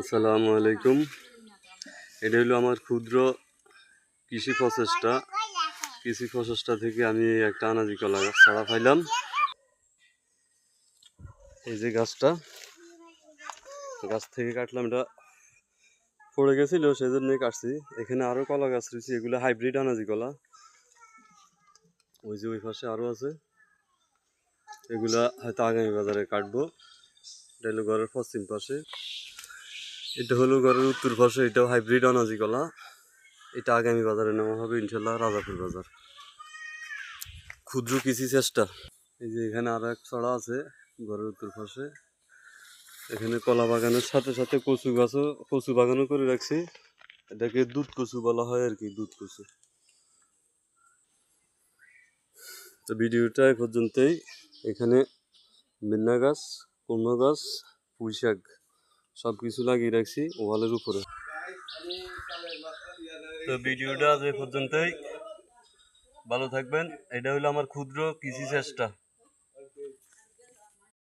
আসসালামু আলাইকুম। এটা হলো আমার ক্ষুদ্র কৃষি প্রচেষ্টা থেকে আমি একটা আনাজি কলা গাছ ছাড়া পাইলাম। এই যে গাছ থেকে কাটলাম, এটা পড়ে গেছিল সেই জন্যই কাটছি। এখানে আরো কলা গাছ রয়েছে, এগুলো হাইব্রিড আনাজি কলা। ওই যে ওই পাশে আরো আছে, এগুলা হয়তো আগামী বাজারে কাটবো। এটা হলো ঘরের পশ্চিম পাশে, এটা হলো ঘরের উত্তর পাশে, এটাও হাইব্রিড আনাজি কলা। এটা আগামী বাজারে নেওয়া হবে ইনশাল্লাহ, রাজাপুর বাজার। ক্ষুদ্র কৃষি চেষ্টা। এই যে এখানে আরো এক ছড়া আছে ঘরের উত্তর পাশে। এখানে কলা বাগানের সাথে সাথে কচু বাগানও করে রাখছি। এটাকে দুধ কচু বলা হয় আর কি, দুধ কচু। তো ভিডিওটা এ পর্যন্তই। এখানে মিন্না গাছ, কুমড়ো গাছ, পুঁই শাক সব কিছু লাগিয়ে রাখছি ওয়ালের উপরে। তো ভিডিওটা আজ এ পর্যন্তই, ভালো থাকবেন। এটা হলো আমার ক্ষুদ্র কৃষি চেষ্টা।